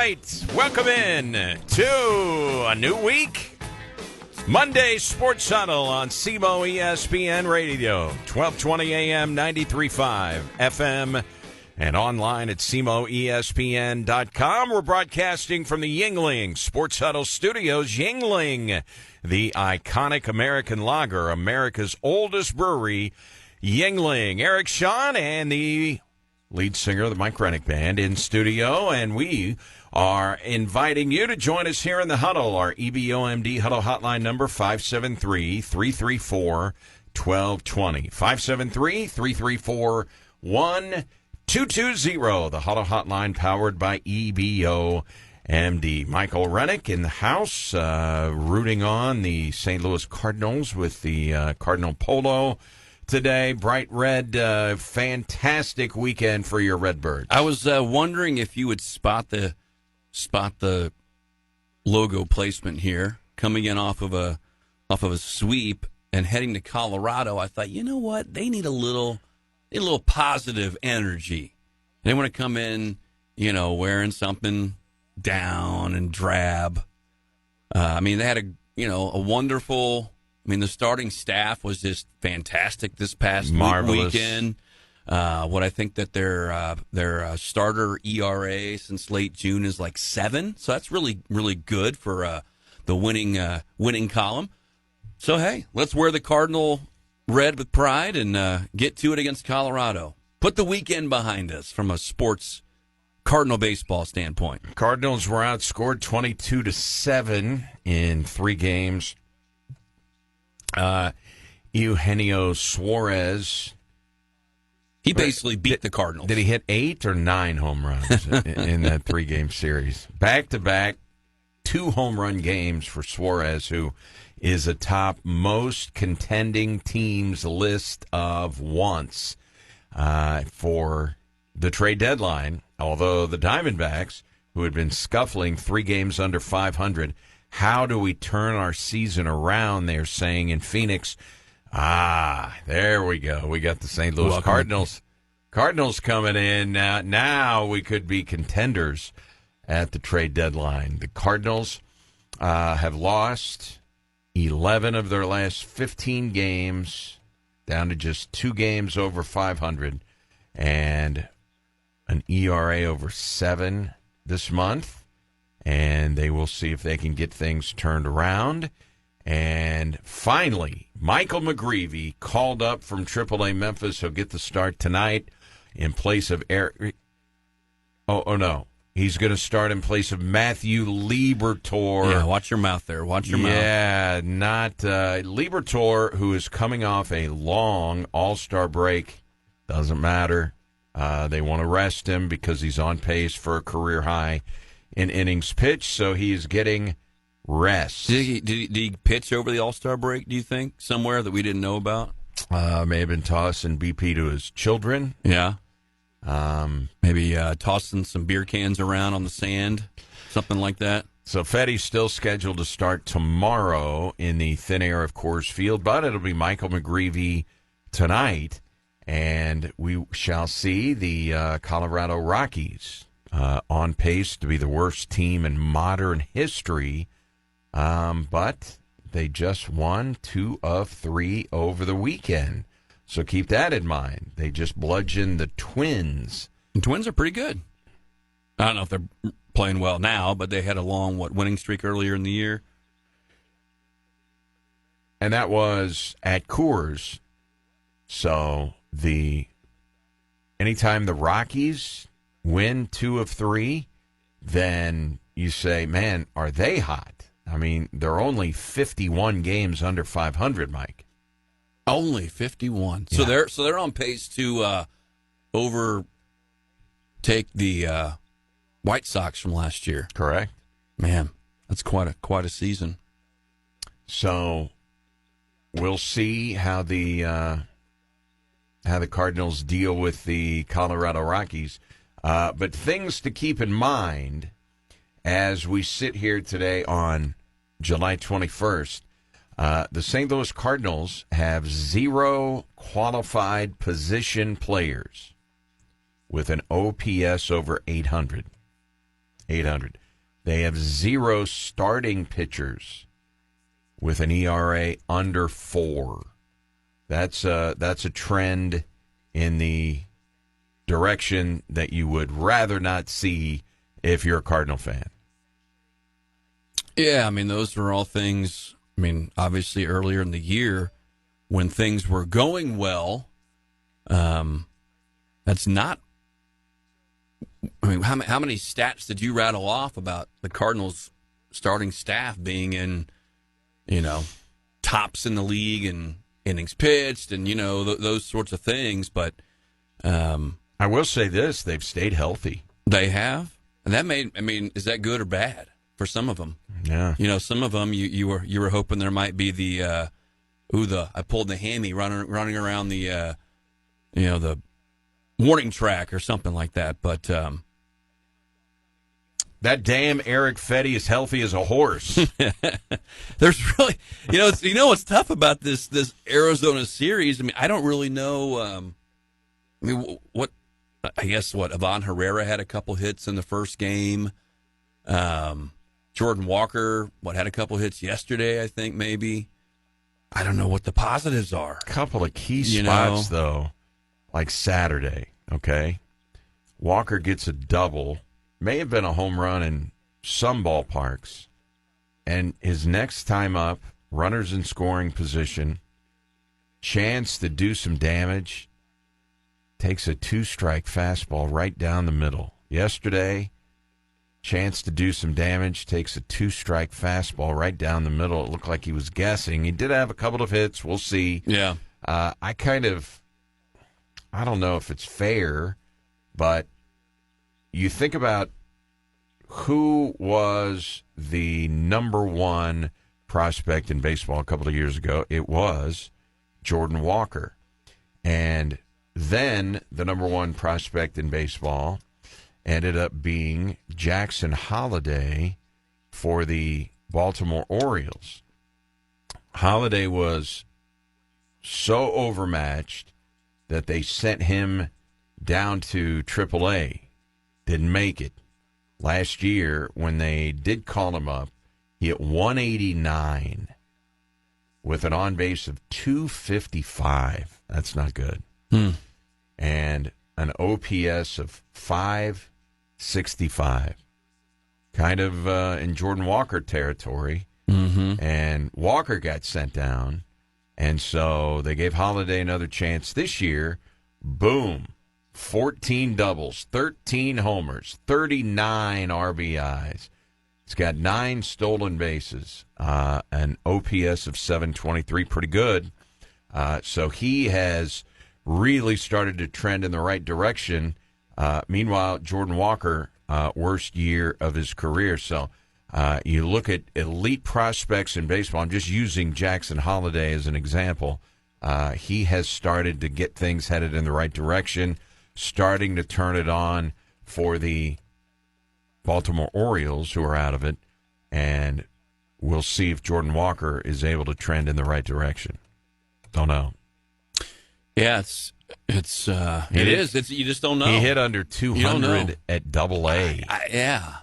right, welcome in to a new week. Monday Sports Huddle on SEMO ESPN Radio, 1220 AM, 93.5 FM, and online at SEMOESPN.com. We're broadcasting from the Yuengling Sports Huddle Studios. Yuengling, the iconic American lager, America's oldest brewery. Yuengling, Eric Shawn, and the lead singer of the Mike Rennick Band in studio, and we are inviting you to join us here in the Huddle. Our EBOMD Huddle hotline number, 573-334-1220. 573-334-1220. The Huddle hotline powered by EBOMD. Michael Rennick in the house, rooting on the St. Louis Cardinals with the Cardinal Polo today. Bright red, fantastic weekend for your Redbirds. I was wondering if you would spot the logo placement here, coming in off of a sweep and heading to Colorado. I thought, you know what, they need a little positive energy. They want to come in, wearing something down and drab. They had a wonderful. The starting staff was just fantastic this past weekend. What I think that their starter ERA since late June is like 7, so that's really, really good for the winning column. So hey, let's wear the Cardinal red with pride and get to it against Colorado. Put the weekend behind us from a sports Cardinal baseball standpoint. Cardinals were outscored 22-7 in 3 games. Eugenio Suarez. He basically beat the Cardinals. Did he hit 8 or 9 home runs in that 3-game series? Back-to-back, 2 home run games for Suarez, who is atop most contending teams' list of once for the trade deadline. Although the Diamondbacks, who had been scuffling 3 games under 500, how do we turn our season around, they're saying in Phoenix. There we go. We got the St. Louis Cardinals. Cardinals coming in. Now we could be contenders at the trade deadline. The Cardinals have lost 11 of their last 15 games, down to just 2 games over 500, and an ERA over 7 this month. And they will see if they can get things turned around. And finally, Michael McGreevy called up from AAA Memphis. He'll get the start tonight in place of Eric. Oh no. He's going to start in place of Matthew Liberatore. Yeah, watch your mouth there. Watch your mouth. Yeah, not Liberatore, who is coming off a long All-Star break. Doesn't matter. They want to rest him because he's on pace for a career high in innings pitched, so he is getting rest. Did he pitch over the All-Star break, do you think, somewhere that we didn't know about? May have been tossing BP to his children. Yeah. Maybe tossing some beer cans around on the sand, something like that. So Fetty's still scheduled to start tomorrow in the thin air of Coors Field, but it'll be Michael McGreevy tonight, and we shall see the Colorado Rockies on pace to be the worst team in modern history, but they just won 2 of 3 over the weekend. So keep that in mind. They just bludgeoned the Twins. The Twins are pretty good. I don't know if they're playing well now, but they had a long, winning streak earlier in the year. And that was at Coors. So anytime the Rockies win 2 of 3, then you say, man, are they hot? I mean, they're only 51 games under 500, Mike. Only 51. Yeah. So they're on pace to overtake the White Sox from last year. Correct. Man, that's quite a season. So we'll see how the Cardinals deal with the Colorado Rockies. But things to keep in mind as we sit here today on July 21st. The St. Louis Cardinals have 0 qualified position players with an OPS over 800. 800. They have 0 starting pitchers with an ERA under 4. That's a trend in the direction that you would rather not see if you're a Cardinal fan. Yeah, I mean, those are all things. I mean, obviously earlier in the year when things were going well, that's not. I mean, how many stats did you rattle off about the Cardinals' starting staff being in, tops in the league and innings pitched and, those sorts of things? But I will say this, they've stayed healthy. They have. And that is that good or bad for some of them? Yeah. Some of them you were hoping there might be the I pulled the hammy running around the the warning track or something like that. But that damn Eric Fetty is healthy as a horse. There's really, what's tough about this Arizona series. I mean, I don't really know. Ivan Herrera had a couple hits in the first game. Jordan Walker, had a couple hits yesterday, I think, maybe. I don't know what the positives are. A couple of key spots, though, like Saturday, okay? Walker gets a double. May have been a home run in some ballparks. And his next time up, runners in scoring position, chance to do some damage, takes a 2-strike fastball right down the middle. Yesterday, chance to do some damage, takes a 2-strike fastball right down the middle. It looked like he was guessing. He did have a couple of hits. We'll see. Yeah. I don't know if it's fair, but you think about who was the number one prospect in baseball a couple of years ago. It was Jordan Walker. And then the number one prospect in baseball ended up being Jackson Holliday for the Baltimore Orioles. Holliday was so overmatched that they sent him down to AAA. Didn't make it. Last year, when they did call him up, he hit 189 with an on-base of 255. That's not good. And an OPS of 565. Kind of in Jordan Walker territory. Mm-hmm. And Walker got sent down. And so they gave Holliday another chance this year. Boom. 14 doubles, 13 homers, 39 RBIs. He's got 9 stolen bases, an OPS of 723, pretty good. So he has really started to trend in the right direction. Meanwhile, Jordan Walker, worst year of his career. So you look at elite prospects in baseball. I'm just using Jackson Holliday as an example. He has started to get things headed in the right direction, starting to turn it on for the Baltimore Orioles, who are out of it, and we'll see if Jordan Walker is able to trend in the right direction. Don't know. Yeah, it is. You just don't know. He hit under 200 at Double-A. Yeah,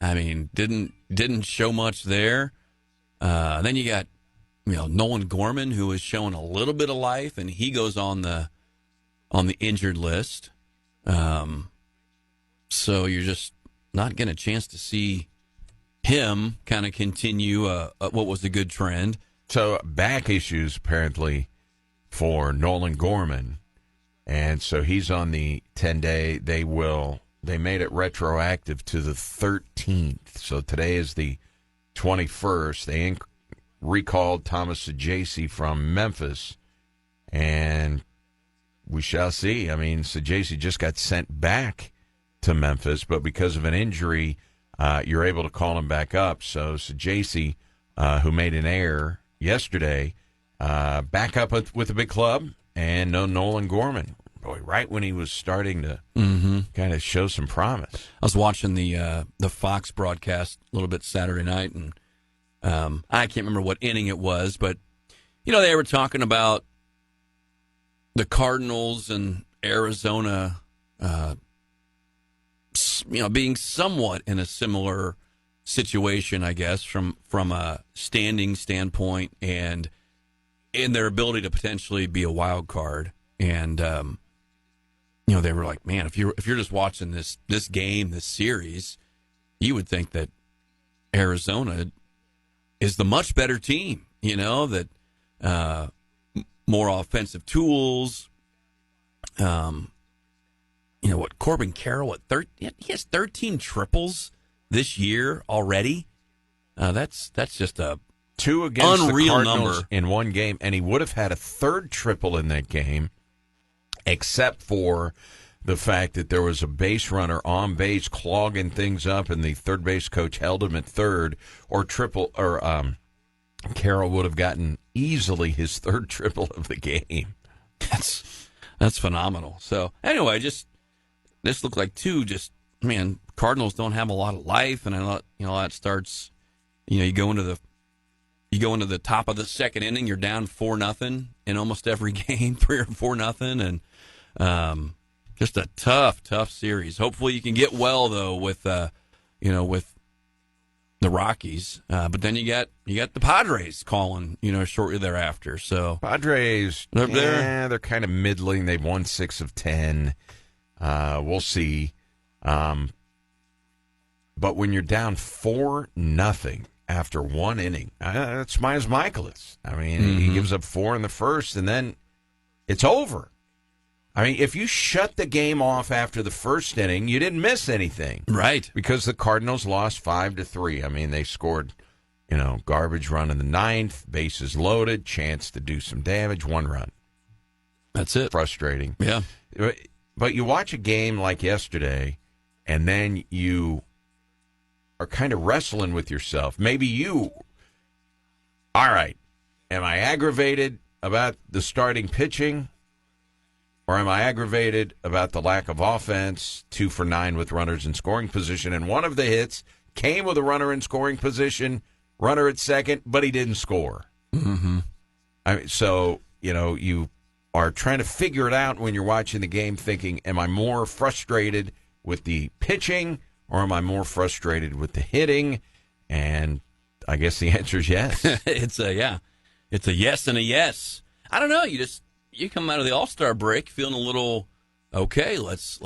I mean, didn't show much there. Then you got Nolan Gorman, who is showing a little bit of life, and he goes on the injured list. So you're just not getting a chance to see him kind of continue what was a good trend. So back issues apparently for Nolan Gorman, and so he's on the 10-day. They made it retroactive to the 13th. So today is the 21st. They recalled Thomas Sajaci from Memphis, and we shall see. I mean, Sajaci just got sent back to Memphis, but because of an injury, you're able to call him back up. So Sajaci, who made an error yesterday, back up with a big club, and no Nolan Gorman. Boy, right when he was starting to kind of show some promise. I was watching the Fox broadcast a little bit Saturday night, and I can't remember what inning it was, but they were talking about the Cardinals and Arizona being somewhat in a similar situation, I guess, from a standing standpoint and in their ability to potentially be a wild card. And they were like, man, if you're just watching this game, this series, you would think that Arizona is the much better team. That more offensive tools. What Corbin Carroll he has 13 triples this year already. That's just a two against unreal the Cardinals number in one game, and he would have had a third triple in that game, except for the fact that there was a base runner on base clogging things up, and the third base coach held him at third, or Carroll would have gotten easily his third triple of the game. That's phenomenal. So anyway, this looked like Cardinals don't have a lot of life, and that starts. You go into the top of the second inning, you're down 4-0 in almost every game, 3 or 4-0, and just a tough series. Hopefully, you can get well though with the Rockies, but then you got the Padres calling shortly thereafter. So Padres, they're kind of middling. They've won 6 of 10. We'll see. But when you're down 4-0 after one inning, that's Miles Michaelis. I mean, he gives up 4 in the first, and then it's over. I mean, if you shut the game off after the first inning, you didn't miss anything. Right. Because the Cardinals lost 5-3. I mean, they scored, garbage run in the 9th, bases loaded, chance to do some damage, 1 run. That's it. Frustrating. Yeah. But you watch a game like yesterday, and then you are kind of wrestling with yourself. Maybe all right, am I aggravated about the starting pitching? Or am I aggravated about the lack of offense? 2 for 9 with runners in scoring position. And one of the hits came with a runner in scoring position, runner at second, but he didn't score. Mm-hmm. So, you are trying to figure it out when you're watching the game thinking, am I more frustrated with the pitching or am I more frustrated with the hitting? And I guess the answer is yes. It's a yes and a yes. I don't know. You come out of the All-Star break feeling a little okay. Let's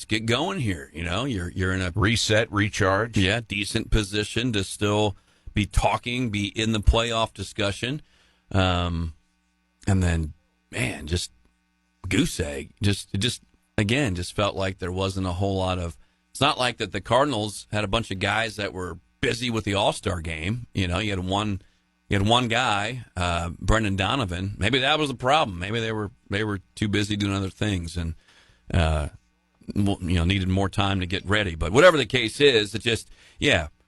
get going here. You're in a reset, recharge. Yeah, decent position to still be in the playoff discussion. And then, man, just goose egg. Just felt like there wasn't a whole lot of. It's not like that the Cardinals had a bunch of guys that were busy with the All-Star game. You had one guy, Brendan Donovan. Maybe that was the problem. Maybe they were too busy doing other things and needed more time to get ready. But whatever the case is, it just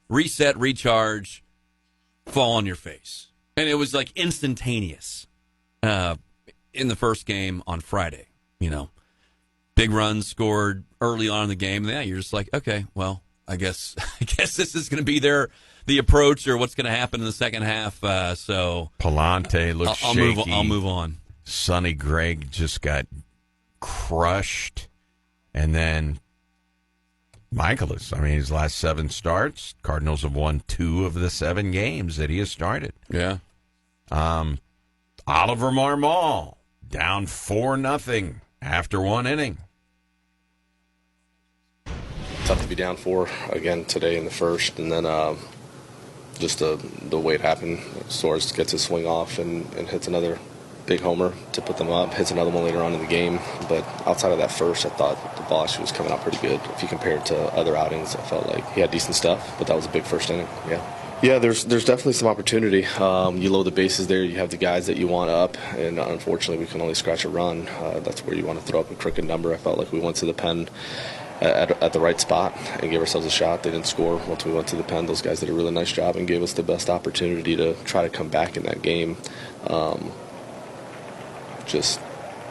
reset, recharge, fall on your face, and it was like instantaneous in the first game on Friday. Big runs scored early on in the game. Yeah, you're just like, okay, well, I guess this is going to be the approach or what's going to happen in the second half. So Palante looks shaky. I'll move on. Sonny Gregg just got crushed. And then Michaelis, his last 7 starts, Cardinals have won 2 of the 7 games that he has started. Yeah. Oliver Marmol down 4-0 after 1 inning. Tough to be down 4 again today in the first, and then just the way it happened. Suarez gets his swing off and hits another big homer to put them up, hits another one later on in the game. But outside of that first, I thought the ball actually was coming out pretty good. If you compare it to other outings, I felt like he had decent stuff, but that was a big first inning. Yeah, there's definitely some opportunity. You load the bases there, you have the guys that you want up, and unfortunately we can only scratch a run. That's where you want to throw up a crooked number. I felt like we went to the pen at the right spot and gave ourselves a shot. They didn't score. Once we went to the pen, those guys did a really nice job and gave us the best opportunity to try to come back in that game. Just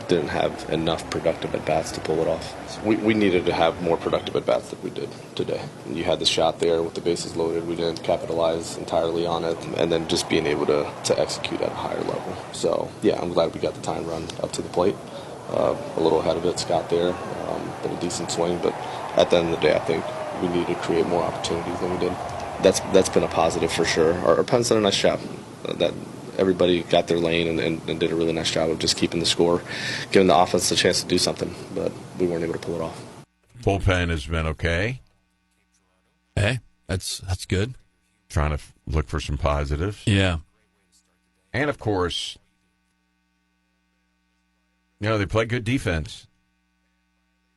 didn't have enough productive at-bats to pull it off. We needed to have more productive at-bats than we did today. You had the shot there with the bases loaded. We didn't capitalize entirely on it. And then just being able to execute at a higher level. So, yeah, I'm glad we got the time run up to the plate. A little ahead of it, Scott there. But a decent swing. But at the end of the day, I think we need to create more opportunities than we did. That's been a positive for sure. Our opponents did a nice job. That everybody got their lane and did a really nice job of just keeping the score, giving the offense a chance to do something, but we weren't able to pull it off. Bullpen has been okay. Hey, that's good. Trying to look for some positives. Yeah. And, of course, they play good defense.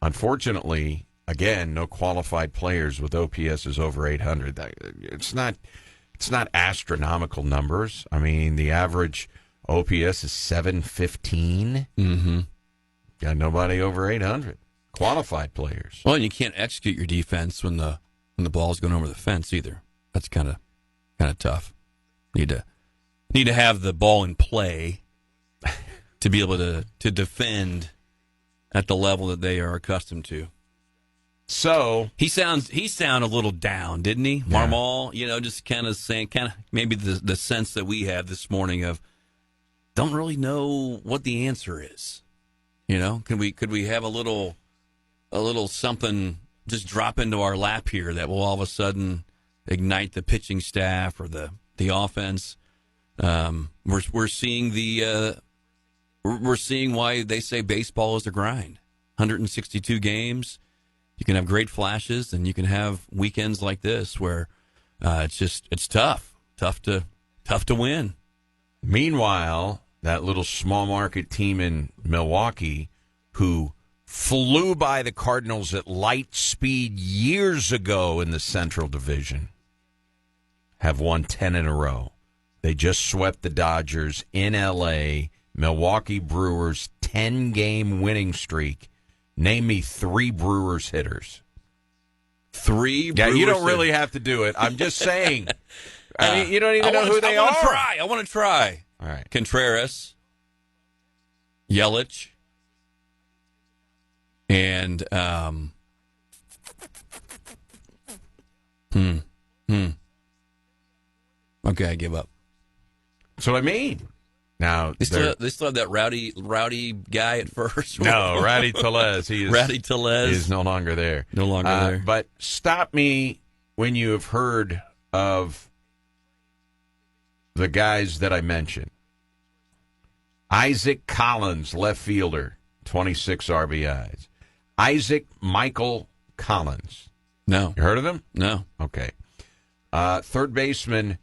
Unfortunately, again, no qualified players with OPSs over 800. It's not astronomical numbers. I mean, the average OPS is 715. Mm-hmm. Got nobody over 800. Qualified players. Well, and you can't execute your defense when the ball's going over the fence either. That's kind of tough. Need to have the ball in play to be able to defend at the level that they are accustomed to. So he sounded a little down, didn't he? Yeah. Marmol, just kind of saying, maybe the sense that we have this morning of don't really know what the answer is. Could we have a little something just drop into our lap here that will all of a sudden ignite the pitching staff or the offense? We're seeing we're seeing why they say baseball is a grind. 162 games. You can have great flashes, and you can have weekends like this where it's tough to win. Meanwhile, that little small market team in Milwaukee who flew by the Cardinals at light speed years ago in the Central Division have won 10 in a row. They just swept the Dodgers in L.A. Milwaukee Brewers 10-game winning streak. Name me 3 Brewers hitters. 3 Brewers Yeah, you don't hitters. really have to do it. I'm just saying. I mean, you don't even know who they are. I want to try. All right. Contreras, Yelich, and Okay, I give up. That's what I mean. Now They still have that rowdy guy at first. No, Rowdy Tellez. Rowdy Tellez is no longer there. No longer there. But stop me when you have heard of the guys that I mentioned. Isaac Collins, left fielder, 26 RBIs. Isaac Michael Collins. No. You heard of him? No. Okay. Third baseman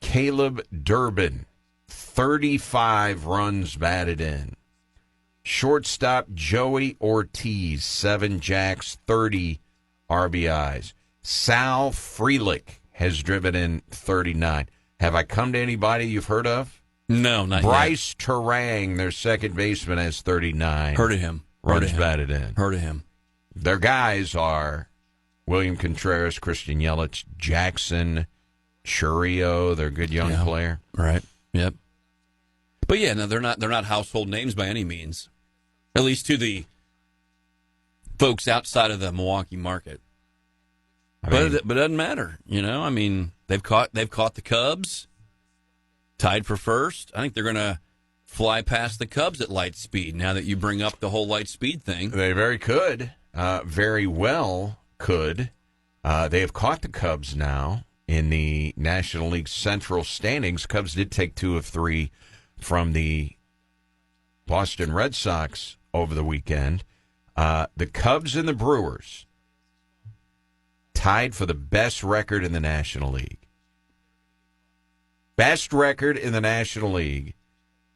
Caleb Durbin, 35 runs batted in. Shortstop Joey Ortiz, 7 jacks, 30 RBIs. Sal Frelick has driven in 39. Have I come to anybody you've heard of? No, not Bryce Terang, their second baseman, has 39. Heard of him. Runs batted in. Heard of him. Their guys are William Contreras, Christian Yelich, Jackson Churio, their good young player. Right. Yep. But yeah, no, they're not household names by any means. At least to the folks outside of the Milwaukee market. But it doesn't matter, I mean, they've caught the Cubs, tied for first. I think they're going to fly past the Cubs at light speed now that you bring up the whole light speed thing. They very well could. They have caught the Cubs now in the National League Central standings. Cubs did take 2 of 3 from the Boston Red Sox over the weekend. The Cubs and the Brewers tied for the best record in the National League. Best record in the National League,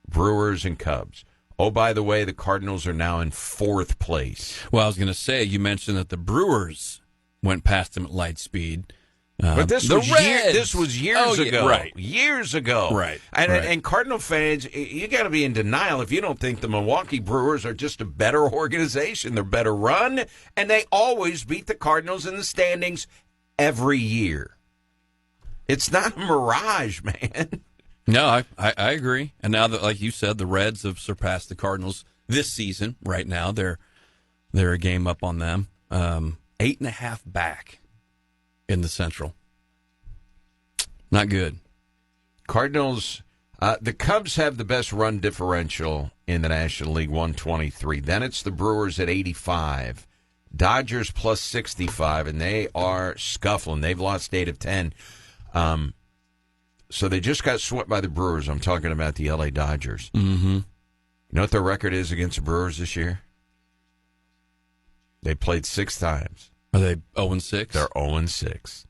Brewers and Cubs. Oh, by the way, the Cardinals are now in 4th place. Well, I was going to say, you mentioned that the Brewers went past them at light speed. But this was years ago. Right. Years ago. Right. And Cardinal fans, you got to be in denial if you don't think the Milwaukee Brewers are just a better organization. They're better run, and they always beat the Cardinals in the standings every year. It's not a mirage, man. No, I agree. And now that, like you said, the Reds have surpassed the Cardinals this season. Right now, they're a game up on them. 8.5 back in the Central. Not good. Cardinals, the Cubs have the best run differential in the National League, 123. Then it's the Brewers at 85. Dodgers plus 65, and they are scuffling. They've lost 8 of 10. So they just got swept by the Brewers. I'm talking about the L.A. Dodgers. Mm-hmm. You know what their record is against the Brewers this year? They played 6 times. Are they 0-6? They're 0-6.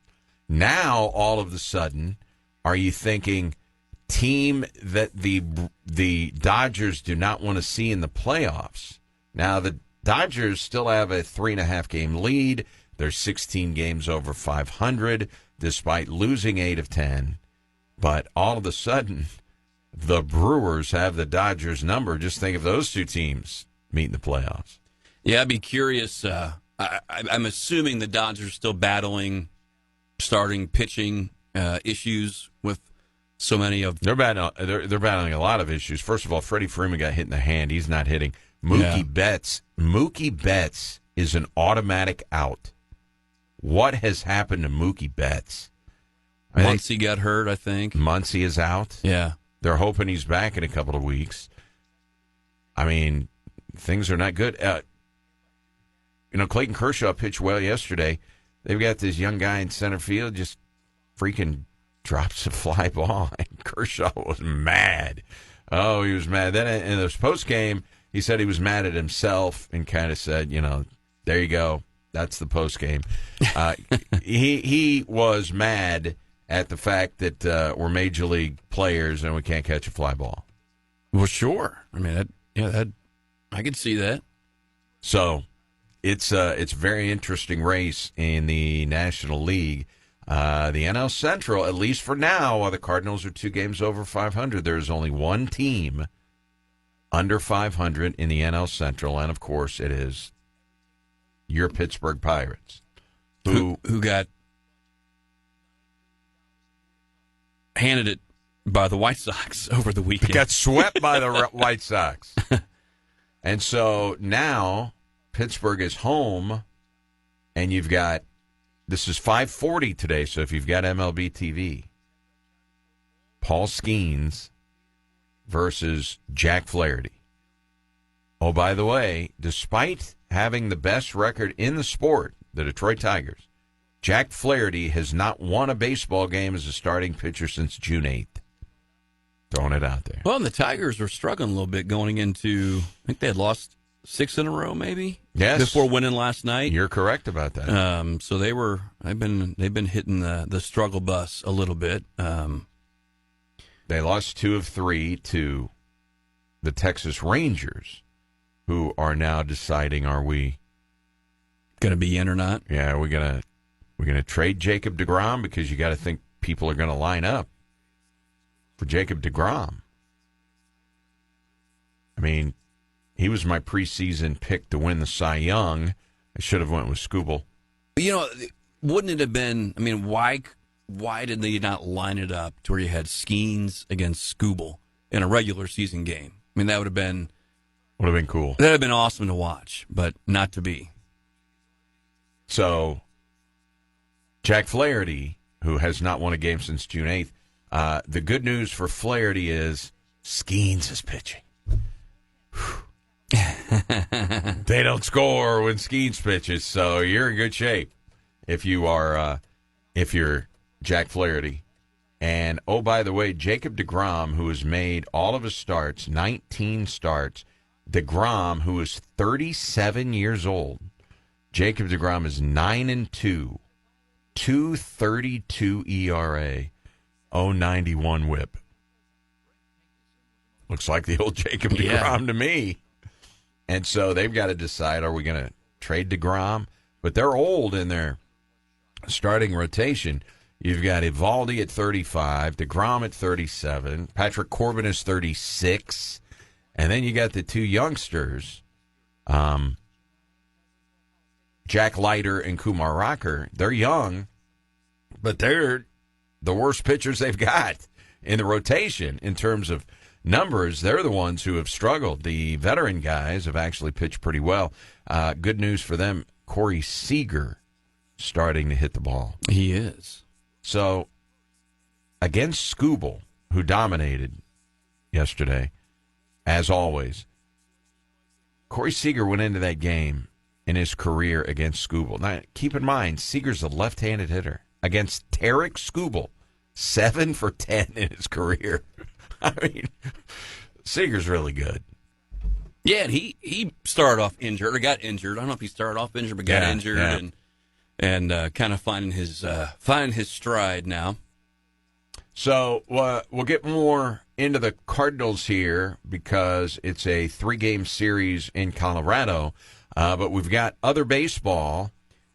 Now, all of a sudden, are you thinking team that the Dodgers do not want to see in the playoffs? Now, the Dodgers still have a 3.5-game lead. They're 16 games over 500, despite losing 8 of 10. But all of a sudden, the Brewers have the Dodgers number. Just think of those two teams meet in the playoffs. Yeah, I'd be curious. I'm assuming the Dodgers are still battling starting pitching issues with so many of. They're battling a lot of issues. First of all, Freddie Freeman got hit in the hand. He's not hitting. Mookie Betts is an automatic out. What has happened to Mookie Betts? Muncy got hurt, I think. Muncy is out. Yeah. They're hoping he's back in a couple of weeks. I mean, things are not good. Clayton Kershaw pitched well yesterday. They've got this young guy in center field just freaking drops a fly ball, and Kershaw was mad. Oh, he was mad. Then in the postgame, he said he was mad at himself and kind of said, there you go. That's the postgame. He was mad at the fact that we're major league players and we can't catch a fly ball. Well, sure. I mean, I could see that. So it's a very interesting race in the National League. The NL Central, at least for now, while the Cardinals are 2 games over 500, there's only one team under 500 in the NL Central, and of course it is your Pittsburgh Pirates, who got handed it by the White Sox over the weekend. Got swept by the White Sox. And so now Pittsburgh is home, and you've got, this is 5:40 today, so if you've got MLB TV, Paul Skeens versus Jack Flaherty. Oh, by the way, despite having the best record in the sport, the Detroit Tigers, Jack Flaherty has not won a baseball game as a starting pitcher since June 8th. Throwing it out there. Well, and the Tigers were struggling a little bit going into, I think they had lost 6 in a row, maybe. Yes. Before winning last night. You're correct about that. So they've been hitting the struggle bus a little bit. They lost 2 of 3 to the Texas Rangers, who are now deciding, are we going to be in or not? Yeah, we're gonna trade Jacob deGrom, because you got to think people are going to line up for Jacob deGrom. I mean, he was my preseason pick to win the Cy Young. I should have went with Skubal. Wouldn't it have been? I mean, why did they not line it up to where you had Skeens against Skubal in a regular season game? I mean, that would have been cool. That would have been awesome to watch, but not to be. So, Jack Flaherty, who has not won a game since June 8th, the good news for Flaherty is Skeens is pitching. They don't score when Skeens pitches, so you're in good shape if you're Jack Flaherty. And, oh, by the way, Jacob deGrom, who has made all of his starts, 19 starts, deGrom, who is 37 years old, Jacob deGrom is 9-2, 2.32 ERA, 0.91 WHIP. Looks like the old Jacob deGrom to me. And so they've got to decide, are we going to trade deGrom? But they're old in their starting rotation. You've got Eovaldi at 35, deGrom at 37, Patrick Corbin is 36, and then you got the 2 youngsters, Jack Leiter and Kumar Rocker. They're young, but they're the worst pitchers they've got in the rotation in terms of numbers. They're the ones who have struggled. The veteran guys have actually pitched pretty well. Good news for them, Corey Seager starting to hit the ball. He is. So, against Skubal, who dominated yesterday, as always, Corey Seager went into that game in his career against Skubal. Now, keep in mind, Seager's a left-handed hitter. Against Tarek Skubal, 7 for 10 in his career. I mean, Seager's really good. Yeah, and he started off injured, or got injured. I don't know if he started off injured, but got injured, and kind of finding his stride now. So we'll get more into the Cardinals here because it's a 3-game series in Colorado. But we've got other baseball.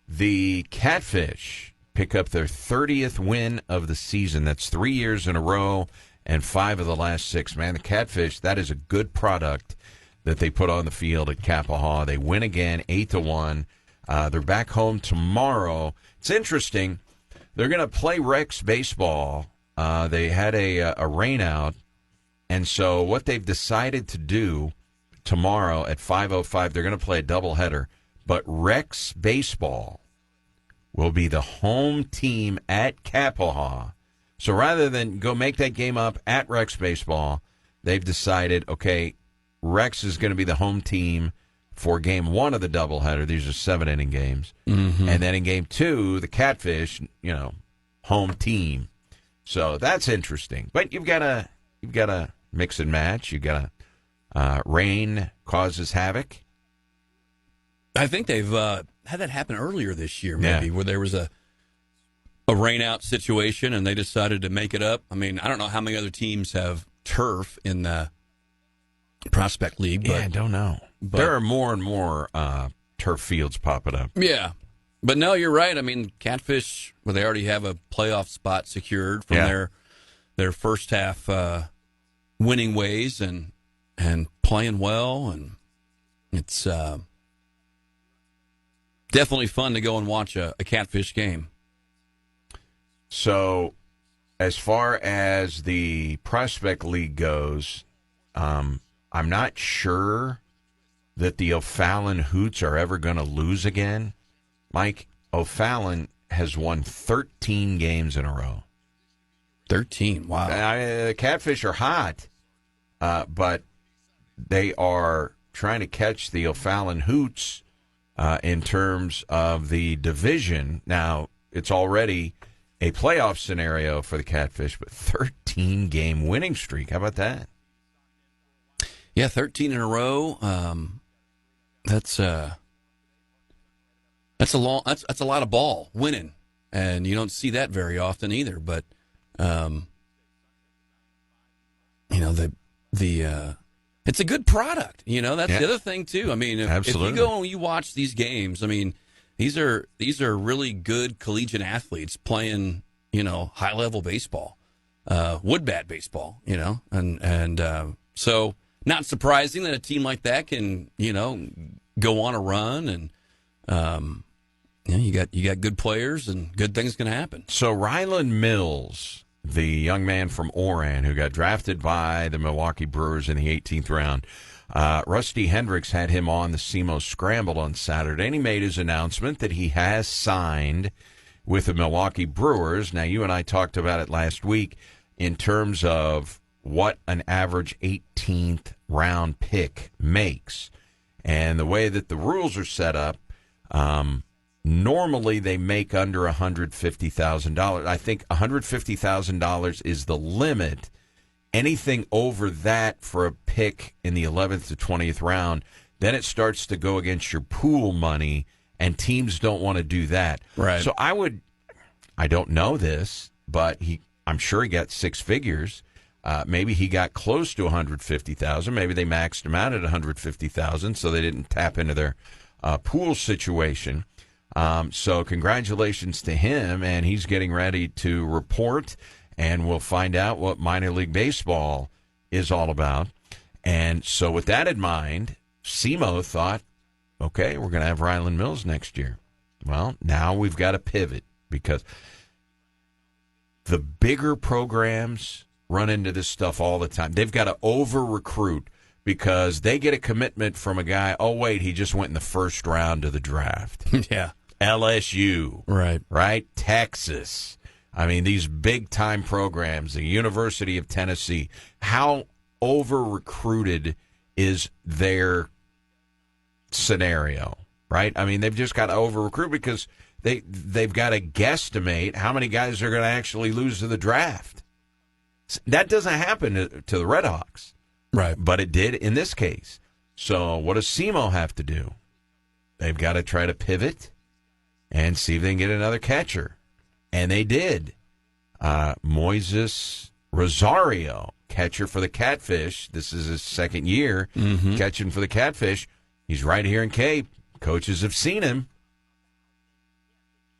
The Catfish pick up their 30th win of the season. That's 3 years in a row and 5 of the last 6. Man, the Catfish, that is a good product that they put on the field at Kappahaw. They win again, 8-1. They're back home tomorrow. It's interesting. They're going to play Rex baseball. They had a rain out, and so what they've decided to do tomorrow at 5:05, they're going to play a doubleheader, but Rex baseball will be the home team at Kappahaw. So rather than go make that game up at Rex baseball, they've decided, okay, Rex is going to be the home team for game 1 of the doubleheader. These are 7-inning games. Mm-hmm. And then in game 2, the Catfish, home team. So that's interesting. But you've got to mix and match. You've got to rain causes havoc. I think they've had that happen earlier this year, maybe, where there was a rain-out situation and they decided to make it up. I mean, I don't know how many other teams have turf in the Prospect League. But, I don't know. But there are more and more turf fields popping up. Yeah. But no, you're right. I mean, Catfish, well, they already have a playoff spot secured from their first half winning ways and playing well, and it's definitely fun to go and watch a Catfish game. So, as far as the Prospect League goes, I'm not sure that the O'Fallon Hoots are ever going to lose again. Mike, O'Fallon has won 13 games in a row. 13, wow. The Catfish are hot, but they are trying to catch the O'Fallon Hoots in terms of the division. Now, it's already a playoff scenario for the Catfish, but 13-game winning streak. How about that? Yeah, 13 in a row. That's a lot of ball winning, and you don't see that very often either. But it's a good product. That's the other thing too. I mean, if you go and you watch these games, I mean, these are really good collegiate athletes playing high level baseball, wood bat baseball. And so not surprising that a team like that can go on a run and. You got good players and good things going to happen. So Ryland Mills, the young man from Oran who got drafted by the Milwaukee Brewers in the 18th round, Rusty Hendricks had him on the SEMO Scramble on Saturday, and he made his announcement that he has signed with the Milwaukee Brewers. Now, you and I talked about it last week in terms of what an average 18th round pick makes. And the way that the rules are set up, normally they make under $150,000. I think $150,000 is the limit. Anything over that for a pick in the 11th to 20th round, then it starts to go against your pool money, and teams don't want to do that. Right. So I don't know this, but I'm sure he got 6 figures. Maybe he got close to $150,000. Maybe they maxed him out at $150,000, so they didn't tap into their pool situation. So congratulations to him, and he's getting ready to report, and we'll find out what minor league baseball is all about. And so with that in mind, SEMO thought, okay, we're going to have Ryland Mills next year. Well, now we've got to pivot because the bigger programs run into this stuff all the time. They've got to over-recruit because they get a commitment from a guy, oh, wait, he just went in the first round of the draft. Yeah. LSU. Right. Texas. I mean, these big-time programs, the University of Tennessee, how over-recruited is their scenario? right? I mean, they've just got to over-recruit because they've got to guesstimate how many guys are going to actually lose to the draft. That doesn't happen to the Redhawks. Right. But it did in this case. So what does SEMO have to do? They've got to try to pivot and see if they can get another catcher. And they did. Moises Rosario, catcher for the Catfish. This is his second year catching for the Catfish. He's right here in Cape. Coaches have seen him.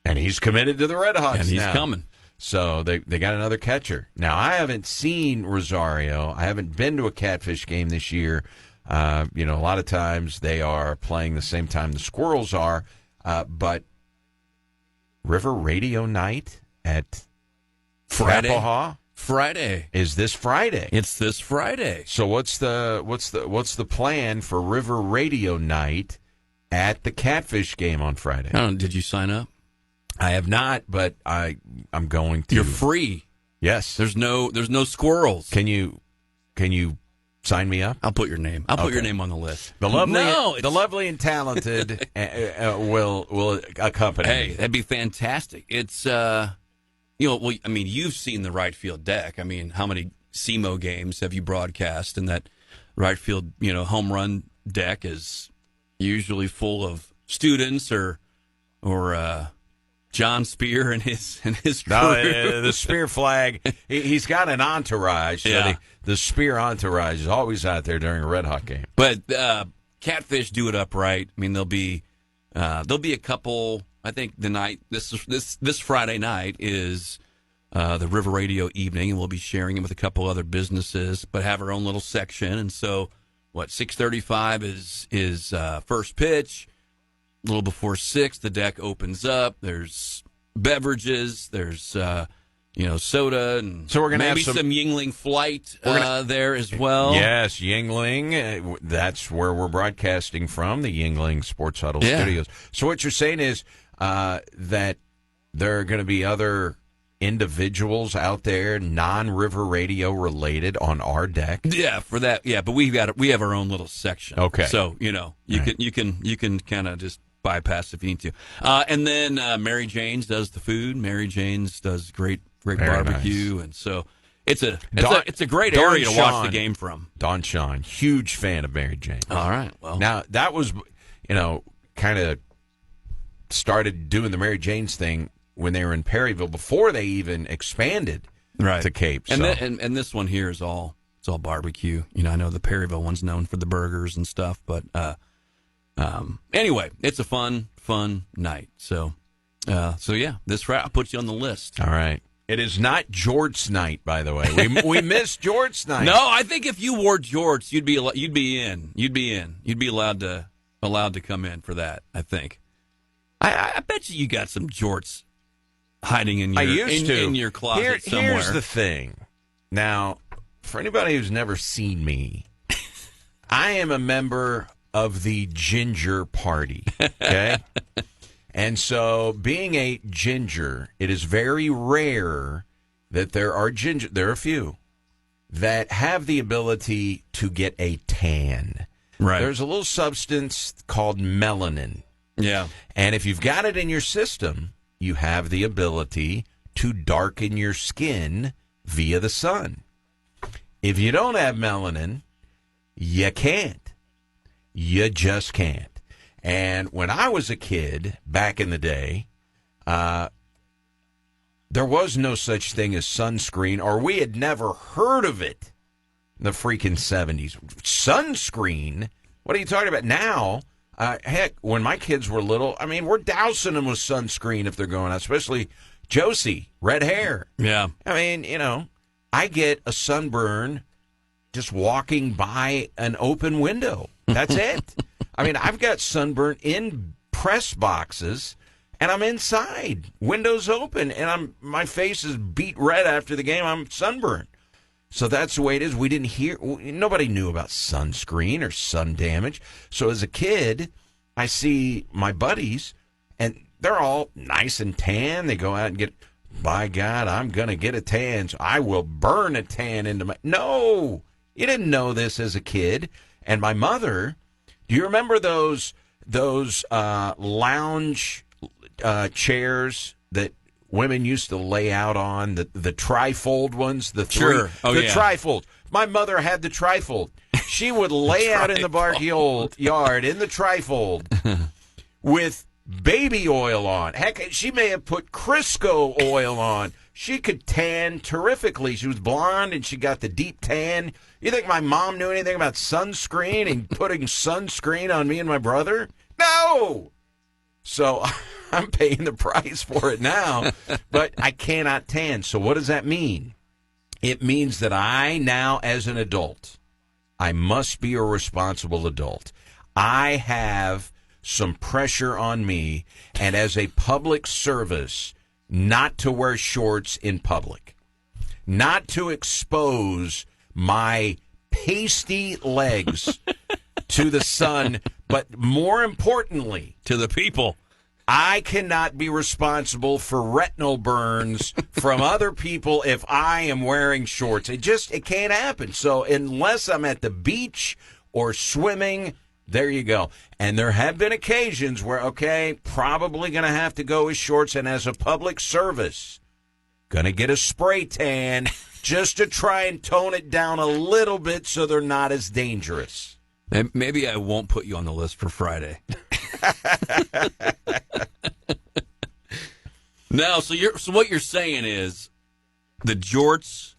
And he's committed to the Redhawks And he's now. coming. So they got another catcher. Now, I haven't seen Rosario. I haven't been to a Catfish game this year. A lot of times they are playing the same time the Squirrels are. But River Radio Night at Arapahoe Friday. is this Friday. It's this Friday. So what's the plan for River Radio Night at the Catfish game on Friday? I don't know, did you sign up? I have not, but I'm going to. You're free. Yes. There's no squirrels. Can you sign me up? I'll put your name. I'll put your name on the list. The lovely and talented will accompany. Hey, me. that'd be fantastic. It's you've seen the right field deck. I mean, how many SEMO games have you broadcast? And that right field, home run deck is usually full of students or John Spear and his crew. No, the Spear flag. He's got an entourage. So Yeah. the Spear entourage is always out there during a Red Hawk game. But Catfish do it upright. I mean, there'll be a couple. I think the night this Friday night is the River Radio evening, and we'll be sharing it with a couple other businesses, but have our own little section. And so, 6:35 is first pitch. A little before 6, the deck opens up. There's beverages. There's soda, and so we're gonna maybe have some Yingling Flight there as well. Yes, Yingling. That's where we're broadcasting from, the Yingling Sports Huddle Studios. So what you're saying is that there are going to be other individuals out there, non-River Radio related, on our deck. Yeah, for that. Yeah, but we have our own little section. Okay. So you can kind of just bypass if you need to. And then Mary Jane's does the food. Mary Jane's does great Very barbecue, nice. and so it's a great Don area to watch Sean. the game from. Don Sean, huge fan of Mary Jane. All right. Well, Now, that was, kind of started doing the Mary Jane's thing when they were in Perryville before they even expanded to Cape. And, so. and this one here is all barbecue. I know the Perryville one's known for the burgers and stuff, but anyway, it's a fun night. So yeah, this Friday I'll put you on the list. All right. It is not jorts night, by the way. We missed jorts night. No, I think if you wore jorts, you'd be in. You'd be allowed to come in for that. I think. I bet you got some jorts hiding in your closet somewhere. Here's the thing. Now, for anybody who's never seen me, I am a member of the Ginger Party. Okay. And so, being a ginger, it is very rare that there are a few that have the ability to get a tan. Right. There's a little substance called melanin. Yeah. And if you've got it in your system, you have the ability to darken your skin via the sun. If you don't have melanin, you can't. You just can't. And when I was a kid, back in the day, there was no such thing as sunscreen, or we had never heard of it in the freaking 70s. Sunscreen? What are you talking about now? Heck, when my kids were little, we're dousing them with sunscreen if they're going out, especially Josie, red hair. Yeah. I get a sunburn just walking by an open window. That's it. I've got sunburn in press boxes, and I'm inside, windows open, and my face is beat red after the game. I'm sunburned. So that's the way it is. Nobody knew about sunscreen or sun damage. So as a kid, I see my buddies, and they're all nice and tan. They go out and get, by God, I'm going to get a tan. So I will burn a tan into my... No, you didn't know this as a kid. And my mother, do you remember those those lounge chairs that women used to lay out on, the trifold ones, the trifold. My mother had the trifold. She would lay out in the backyard in the trifold with baby oil on. Heck, she may have put Crisco oil on. She could tan terrifically. She was blonde, and she got the deep tan. You think my mom knew anything about sunscreen and putting sunscreen on me and my brother? No! So I'm paying the price for it now, but I cannot tan. So what does that mean? It means that I now, as an adult, I must be a responsible adult. I have some pressure on me, and as a public service, not to wear shorts in public, not to expose my pasty legs to the sun, but more importantly, to the people. I cannot be responsible for retinal burns from other people if I am wearing shorts. It can't happen. So unless I'm at the beach or swimming, there you go. And there have been occasions where, okay, probably going to have to go with shorts, and as a public service, going to get a spray tan just to try and tone it down a little bit so they're not as dangerous. Maybe I won't put you on the list for Friday. No, so what you're saying is the jorts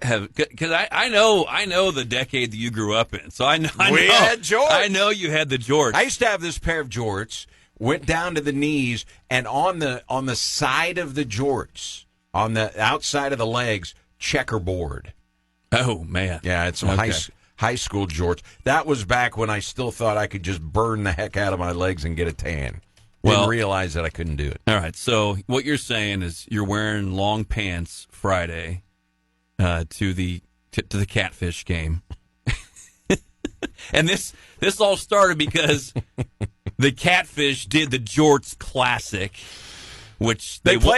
have, because I know the decade that you grew up in, so I know we had jorts. I know you had the jorts. I used to have this pair of jorts, went down to the knees, and on the side of the jorts, on the outside of the legs, checkerboard. Oh man, yeah, it's some high school jorts. That was back when I still thought I could just burn the heck out of my legs and get a tan. Didn't realize that I couldn't do it. All right, so what you're saying is you're wearing long pants Friday to the Catfish game, and this all started because the Catfish did the Jorts Classic, which they won.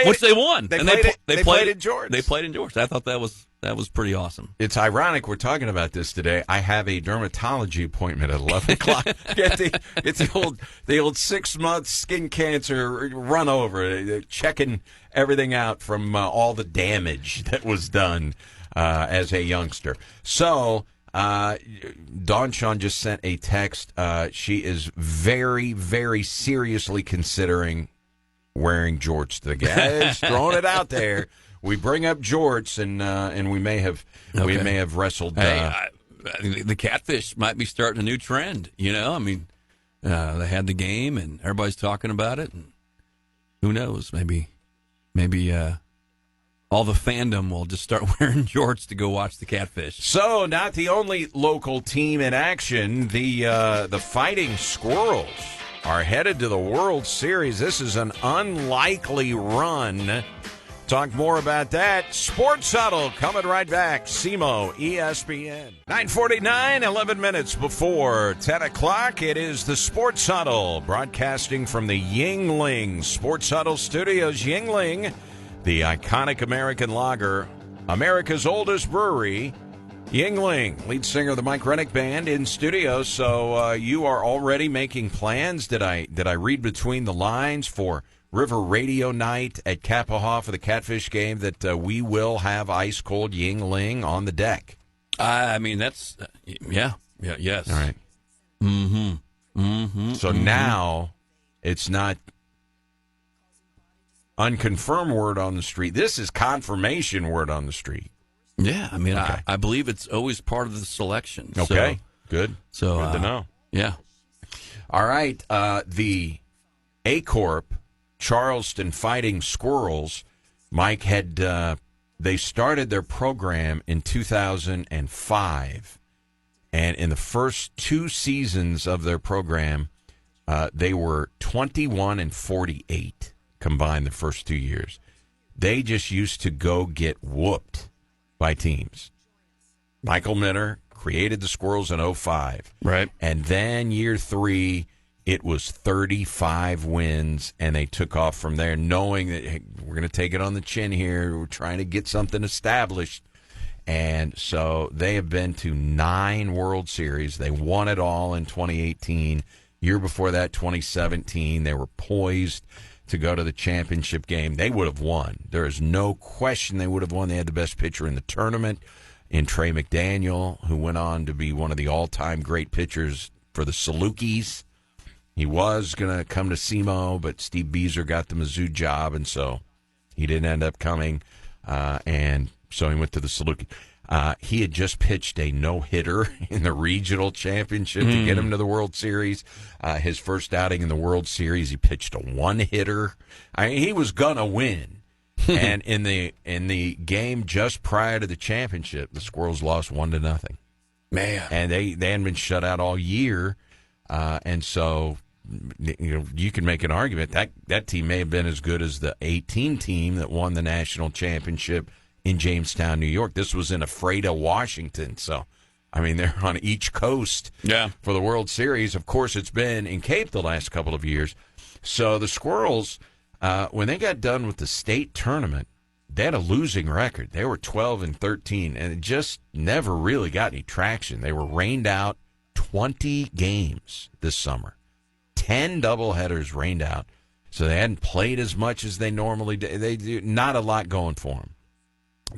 They played in jorts. They played in jorts. I thought that was pretty awesome. It's ironic we're talking about this today. I have a dermatology appointment at 11 o'clock. It's the old 6-month skin cancer run over, checking everything out from all the damage that was done as a youngster. So Dawn Sean just sent a text. She is very, very seriously considering wearing jorts to the guys. Throwing it out there. We bring up jorts, and we may have wrestled. The Catfish might be starting a new trend. You know, I mean, they had the game, and everybody's talking about it. And who knows? Maybe all the fandom will just start wearing jorts to go watch the Catfish. So, not the only local team in action. The Fighting Squirrels are headed to the World Series. This is an unlikely run. Talk more about that. Sports Huddle coming right back. SEMO, ESPN. 9:49, 11 minutes before 10 o'clock. It is the Sports Huddle, broadcasting from the Yuengling Sports Huddle Studios. Yuengling, the iconic American lager, America's oldest brewery. Yuengling, lead singer of the Mike Rennick Band, in studio. So you are already making plans. Did I read between the lines for River Radio Night at Kappahoff for the Catfish game that we will have ice-cold Yuengling on the deck? I mean, that's, yes. All right. So Mm-hmm. now it's not unconfirmed word on the street. This is confirmation word on the street. Yeah, I mean, okay. I believe it's always part of the selection. Okay, good. So good to know. Yeah. All right, the A-Corp Charleston Fighting Squirrels, Mike, had they started their program in 2005, and in the first 2 seasons of their program, they were 21-48 combined the first 2 years. They just used to go get whooped by teams. Michael Minner created the Squirrels in 2005. Right. And then year 3, it was 35 wins, and they took off from there, knowing that, hey, we're going to take it on the chin here. We're trying to get something established. And so they have been to 9 World Series. They won it all in 2018. Year before that, 2017, they were poised to go to the championship game. They would have won. There is no question they would have won. They had the best pitcher in the tournament in Trey McDaniel, who went on to be one of the all-time great pitchers for the Salukis. He was going to come to SEMO, but Steve Beazer got the Mizzou job, and so he didn't end up coming, and so he went to the Salukis. He had just pitched a no-hitter in the regional championship to get him to the World Series. His first outing in the World Series, he pitched a one-hitter. I mean, he was gonna win. And in the game just prior to the championship, the Squirrels lost 1-0. Man, and they hadn't been shut out all year, and so you can make an argument that team may have been as good as the 18 team that won the national championship in Jamestown, New York. This was in Ephrata, Washington. So, I mean, they're on each coast for the World Series. Of course, it's been in Cape the last couple of years. So the Squirrels, when they got done with the state tournament, they had a losing record. They were 12-13, and it just never really got any traction. They were rained out 20 games this summer. 10 doubleheaders rained out. So they hadn't played as much as they normally do. They do not a lot going for them.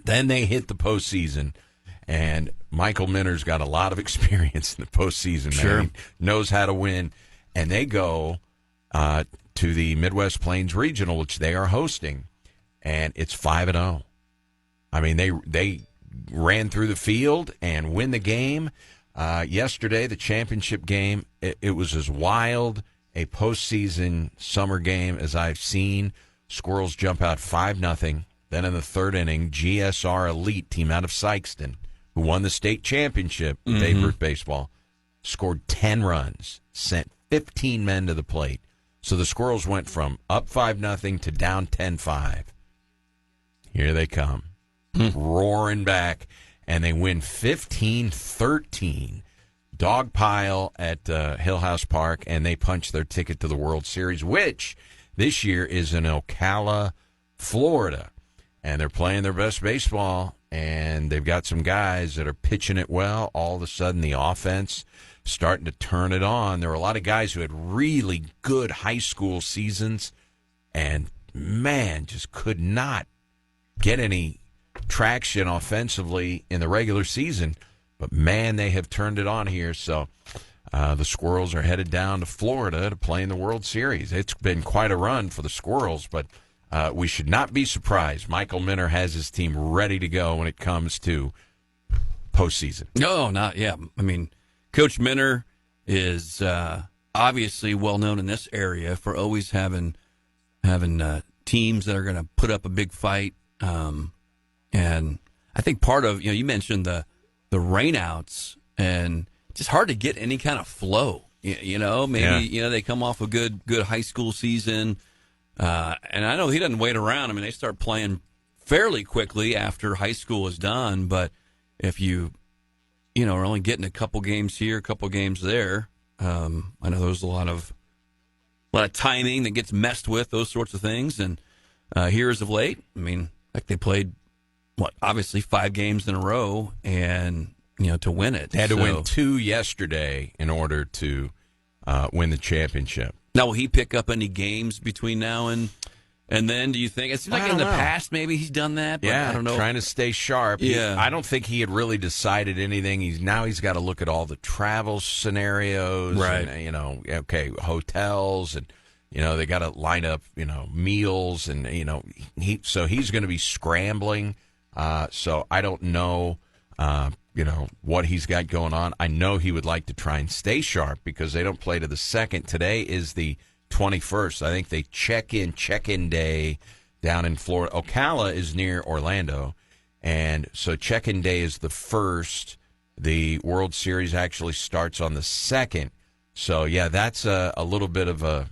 Then they hit the postseason, and Michael Minner's got a lot of experience in the postseason. Sure. He knows how to win, and they go to the Midwest Plains Regional, which they are hosting, and it's 5-0. I mean, they ran through the field and win the game. Yesterday, the championship game, it was as wild a postseason summer game as I've seen. Squirrels jump out 5-0. Then in the third inning, GSR Elite, team out of Sykeston, who won the state championship in Babe Ruth baseball, scored 10 runs, sent 15 men to the plate. So the Squirrels went from up 5-0 to down 10-5. Here they come, roaring back, and they win 15-13. Dog pile at Hillhouse Park, and they punch their ticket to the World Series, which this year is in Ocala, Florida. And they're playing their best baseball, and they've got some guys that are pitching it well. All of a sudden, the offense starting to turn it on. There were a lot of guys who had really good high school seasons and, man, just could not get any traction offensively in the regular season. But, man, they have turned it on here. So the Squirrels are headed down to Florida to play in the World Series. It's been quite a run for the Squirrels, but we should not be surprised. Michael Minner has his team ready to go when it comes to postseason. No, not yeah. I mean, Coach Minner is obviously well known in this area for always having teams that are going to put up a big fight. And I think part of you mentioned the rainouts, and it's just hard to get any kind of flow. Maybe they come off a good high school season. And I know he doesn't wait around. I mean, they start playing fairly quickly after high school is done. But if you are only getting a couple games here, a couple games there, I know there's a lot of timing that gets messed with, those sorts of things. And here as of late, I mean, like they played, obviously 5 games in a row, and to win it, they had to win 2 yesterday in order to win the championship. Now, will he pick up any games between now and then, do you think? It seems like in the past maybe he's done that, but I don't know. Trying to stay sharp. Yeah. I don't think he had really decided anything. He's got to look at all the travel scenarios. Right. And, hotels, and, they got to line up, meals, and, so he's going to be scrambling. So I don't know, what he's got going on. I know he would like to try and stay sharp because they don't play to the 2nd. Today is the 21st. I think they check-in day down in Florida. Ocala is near Orlando, and so check-in day is the 1st. The World Series actually starts on the 2nd. So, yeah, that's a little bit of a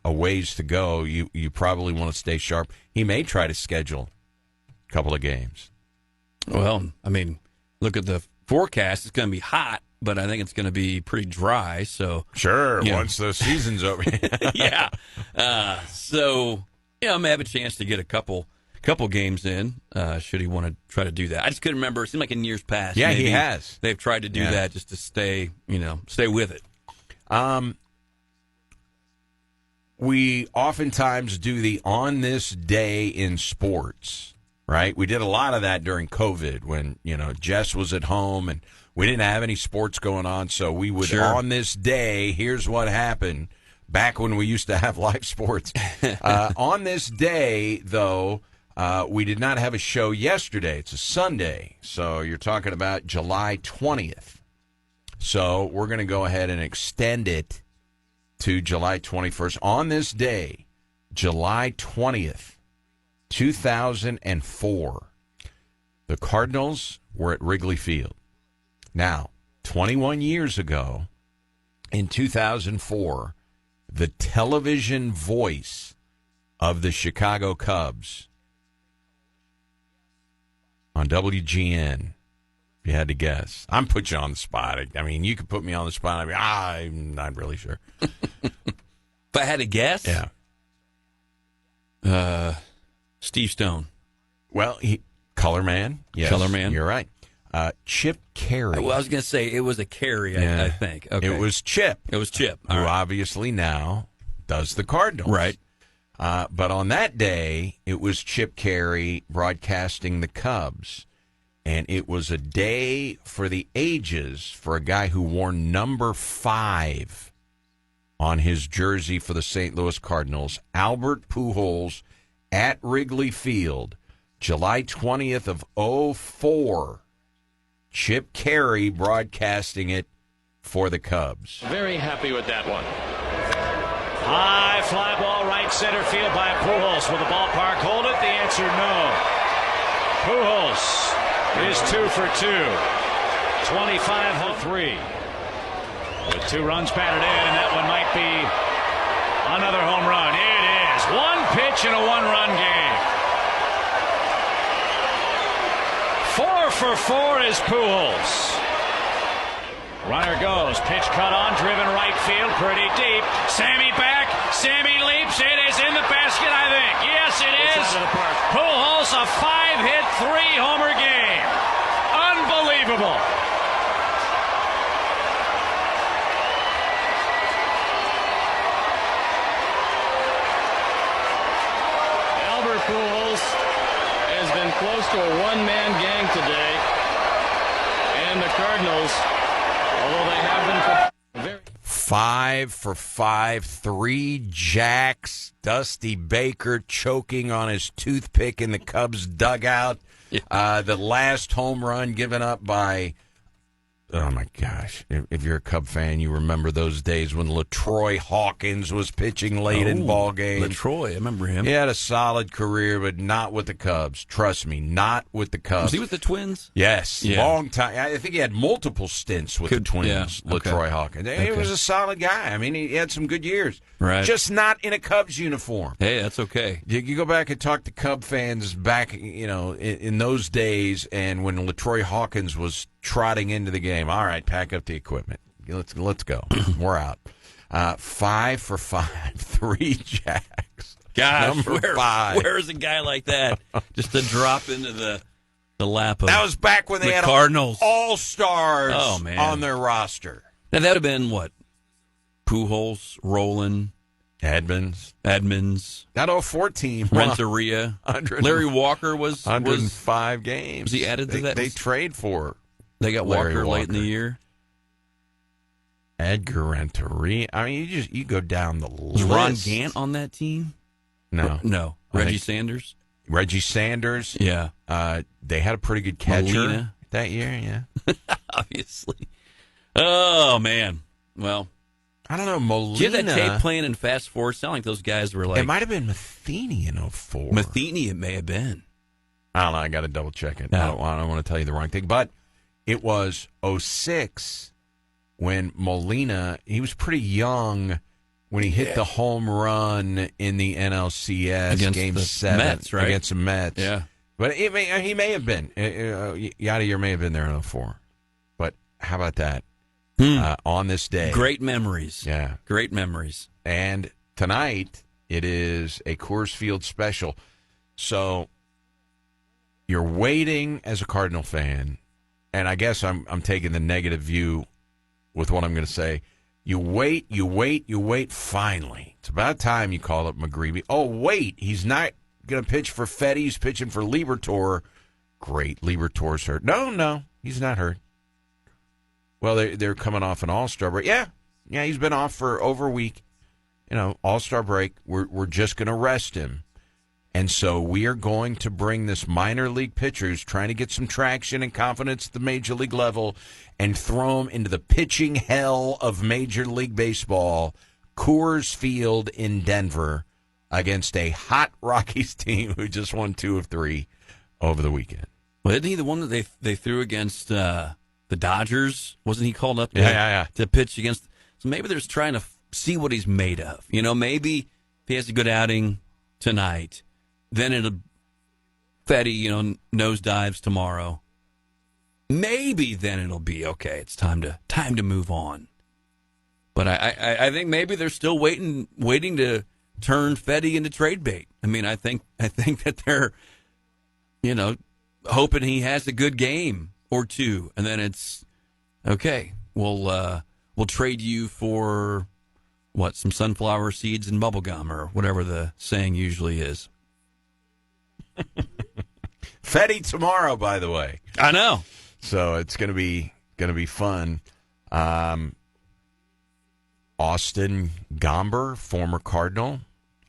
ways to go. You probably want to stay sharp. He may try to schedule a couple of games. Well, I mean, look at the forecast. It's going to be hot, but I think it's going to be pretty dry. So sure, once the season's over. Yeah. So I may have a chance to get a couple games in. Should he want to try to do that? I just couldn't remember. It seemed like in years past. Yeah, he has. They've tried to do that just to stay with it. We oftentimes do the on this day in sports, right? We did a lot of that during COVID when, Jess was at home and we didn't have any sports going on. So we would, on this day, here's what happened back when we used to have live sports. On this day, though, we did not have a show yesterday. It's a Sunday. So you're talking about July 20th. So we're going to go ahead and extend it to July 21st. On this day, July 20th, 2004, the Cardinals were at Wrigley Field. Now, 21 years ago, in 2004, the television voice of the Chicago Cubs on WGN, if you had to guess. I'm put you on the spot. I mean, you could put me on the spot. I'm not really sure. If I had to guess? Yeah. Steve Stone. Well, Color Man. Yes, Color Man. You're right. Chip Carey. Well, I was going to say it was a Carey, I think. Okay. It was Chip. All who right. obviously now does the Cardinals. Right. But on that day, it was Chip Carey broadcasting the Cubs. And it was a day for the ages for a guy who wore number 5 on his jersey for the St. Louis Cardinals, Albert Pujols, at Wrigley Field, July 20th of 2004. Chip Carey broadcasting it for the Cubs. Very happy with that one. High fly ball right center field by Pujols. Will the ballpark hold it? The answer, no. Pujols is 2 for 2. 25-3. With 2 runs batted in, and that one might be another home run. It is. 1 pitch in a 1-run game. 4 for 4 is Pujols. Runner goes. Pitch cut on, driven right field, pretty deep. Sammy back. Sammy leaps. It is in the basket, I think. Yes, it is. Pujols, a 5-hit, 3-homer game. Unbelievable. Albert Pujols has been close to a one-man gang today. And the Cardinals, although they have been very 5 for 5, 3 jacks. Dusty Baker choking on his toothpick in the Cubs dugout. Yeah. The last home run given up by, oh my gosh, if you're a Cub fan, you remember those days when LaTroy Hawkins was pitching late in ball games. LaTroy, I remember him. He had a solid career, but not with the Cubs. Trust me, not with the Cubs. Was he with the Twins? Yes, Yeah. long time. I think he had multiple stints with the Twins, yeah, okay. LaTroy Hawkins. He was a solid guy. I mean, he had some good years. Right. Just not in a Cubs uniform. Hey, that's okay. You go back and talk to Cub fans back, in those days, and when LaTroy Hawkins was trotting into the game. All right, pack up the equipment. Let's go. We're out. 5 for 5, 3 jacks. Gosh, Number 5. Where is a guy like that just to drop into the lap of That was back when they the had Cardinals all-stars man. on their roster. Now, that would have been what? Pujols, Rowland, Edmonds. Edmonds, That 04 team. Renteria. 100 Larry Walker was 105 games. Was he added to that? They trade for They got Larry Walker late in the Walker. year. Edgar Renteria. I mean, you go down the Was list. Ron Gant on that team? No. No. I Reggie think- Sanders? Reggie Sanders. Yeah. They had a pretty good catcher Molina. that year, yeah. Obviously. Oh, man. Well, I don't know, Molina. do you have that tape playing in fast forward? Sound like those guys were like It might have been Matheny in 04. Matheny, it may have been. I don't know. I got to double check it. No. I don't want to tell you the wrong thing. But it was 06 when Molina, he was pretty young when he hit the home run in the NLCS Against Game the 7 Mets, right? against the Mets. Yeah. But he may have been. Yadier may have been there in 04. But how about that? On this day. Great memories. Yeah. Great memories. And tonight, it is a Coors Field special. So you're waiting as a Cardinal fan, and I guess I'm taking the negative view with what I'm going to say. You wait. Finally, it's about time you call up McGreevy. Oh, wait, he's not going to pitch for Fetty. He's pitching for Liberatore. Great, Liberator's hurt. No, he's not hurt. Well, they're coming off an All-Star break. Yeah, he's been off for over a week. All-Star break. We're just going to rest him. And so we are going to bring this minor league pitcher who's trying to get some traction and confidence at the major league level and throw him into the pitching hell of Major League Baseball, Coors Field in Denver, against a hot Rockies team who just won 2 of 3 over the weekend. Well, isn't he the one that they threw against the Dodgers? Wasn't he called up to pitch against? So maybe they're just trying to see what he's made of. Maybe if he has a good outing tonight, then it'll Fetty, nosedives tomorrow. Maybe then it'll be okay. It's time to move on. But I think maybe they're still waiting to turn Fetty into trade bait. I mean, I think that they're, hoping he has a good game or two, and then it's okay. We'll trade you for some sunflower seeds and bubble gum or whatever the saying usually is. Fetty tomorrow, by the way. I know. So it's gonna be fun. Austin Gomber, former Cardinal,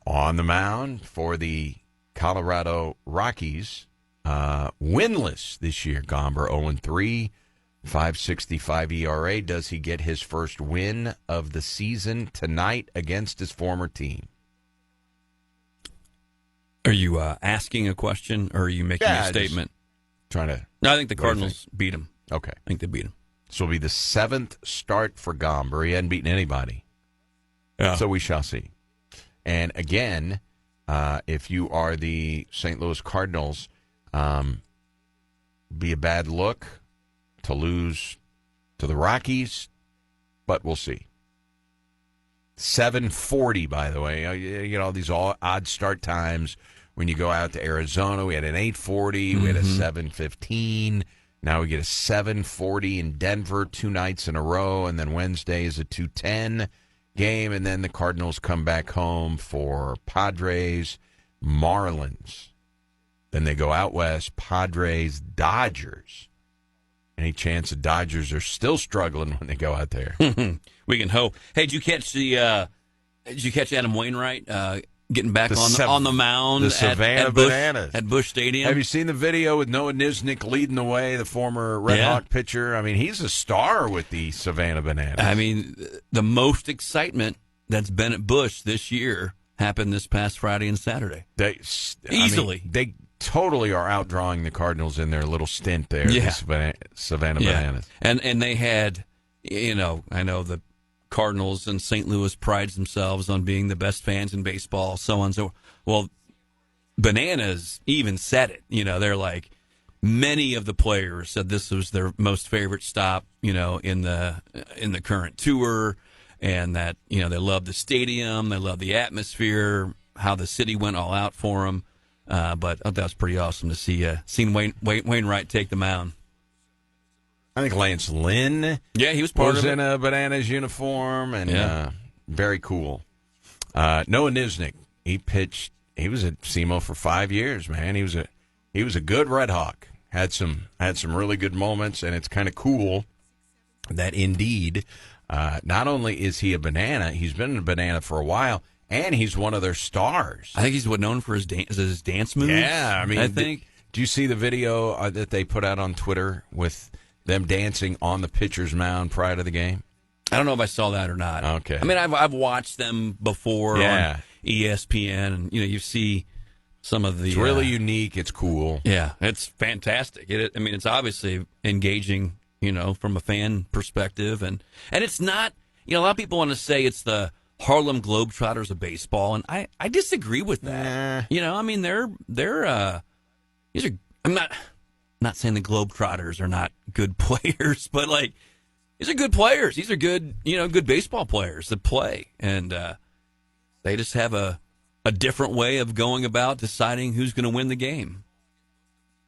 on the mound for the Colorado Rockies. Winless this year. Gomber 0-3, 5.65 ERA. Does he get his first win of the season tonight against his former team? Are you asking a question, or are you making a statement? Trying to. No, I think the Cardinals beat him. Okay. I think they beat him. This will be the 7th start for Gomber. He hadn't beaten anybody. Yeah. So we shall see. And again, if you are the St. Louis Cardinals, be a bad look to lose to the Rockies, but we'll see. 7:40, by the way. All these odd start times when you go out to Arizona. We had an 8:40. We had a 7:15. Now we get a 7:40 in Denver 2 nights in a row, and then Wednesday is a 2:10 game, and then the Cardinals come back home for Padres, Marlins. Then they go out west, Padres, Dodgers. Any chance the Dodgers are still struggling when they go out there? We can hope. Hey, did you catch Adam Wainwright getting back on the mound? The Savannah Bananas at Busch Stadium. Have you seen the video with Noah Niznik leading the way, the former Red Hawk pitcher? I mean, he's a star with the Savannah Bananas. I mean, the most excitement that's been at Busch this year happened this past Friday and Saturday. Easily. They totally are outdrawing the Cardinals in their little stint there. Yeah. The Savannah Bananas. And they had, I know the Cardinals and St. Louis prides themselves on being the best fans in baseball, so on and so. Well, Bananas even said it. They're like, many of the players said this was their most favorite stop, in the current tour, and that they love the stadium, they love the atmosphere, how the city went all out for them. But I thought that was pretty awesome to see Wainwright take the mound. I think Lance Lynn he was part of it. In a Bananas uniform, and very cool. Noah Niznik, he pitched. He was at SEMO for 5 years, man. He was a good Red Hawk. Had some really good moments, and it's kind of cool that indeed, not only is he a Banana, he's been a Banana for a while, and he's one of their stars. I think he's known for his dance moves. Yeah, I mean, I think. Do you see the video that they put out on Twitter with them dancing on the pitcher's mound prior to the game? I don't know if I saw that or not. Okay. I mean, I've watched them before on ESPN, and you see some of the. It's really unique. It's cool. Yeah, it's fantastic. It's obviously engaging, from a fan perspective, and it's not. A lot of people want to say it's the Harlem Globetrotters of baseball, and I disagree with that. They're these are. I'm not saying the Globetrotters are not good players, but these are good players. These are good, good baseball players that play, and they just have a different way of going about deciding who's going to win the game.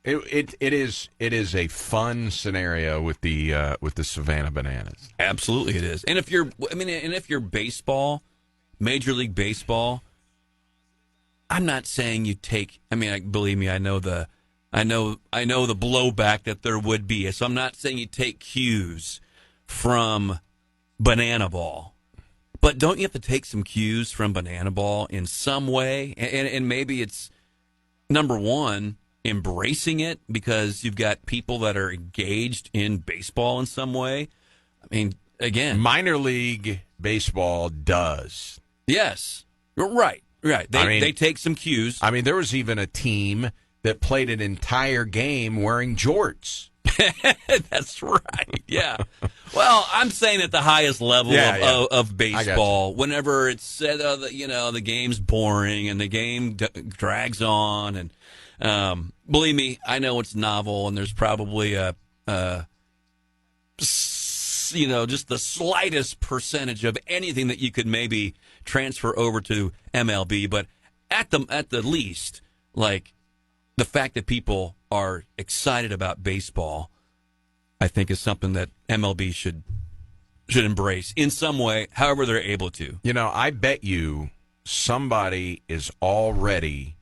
It is a fun scenario with the Savannah Bananas. Absolutely, it is. And if you're baseball, Major League Baseball, I'm not saying you take. I mean, believe me, I know the blowback that there would be. So I'm not saying you take cues from Banana Ball, but don't you have to take some cues from Banana Ball in some way? And maybe it's number one, embracing it because you've got people that are engaged in baseball in some way. I mean, again, minor league baseball does. Yes, right. They take some cues. I mean, there was even a team that played an entire game wearing jorts. That's right. Yeah. Well, I'm saying at the highest level of baseball, whenever it's said, the game's boring and the game drags on, and believe me, I know it's novel, and there's probably just the slightest percentage of anything that you could maybe transfer over to MLB, but at the least, like, the fact that people are excited about baseball, I think, is something that MLB should embrace in some way, however they're able to. I bet you somebody is already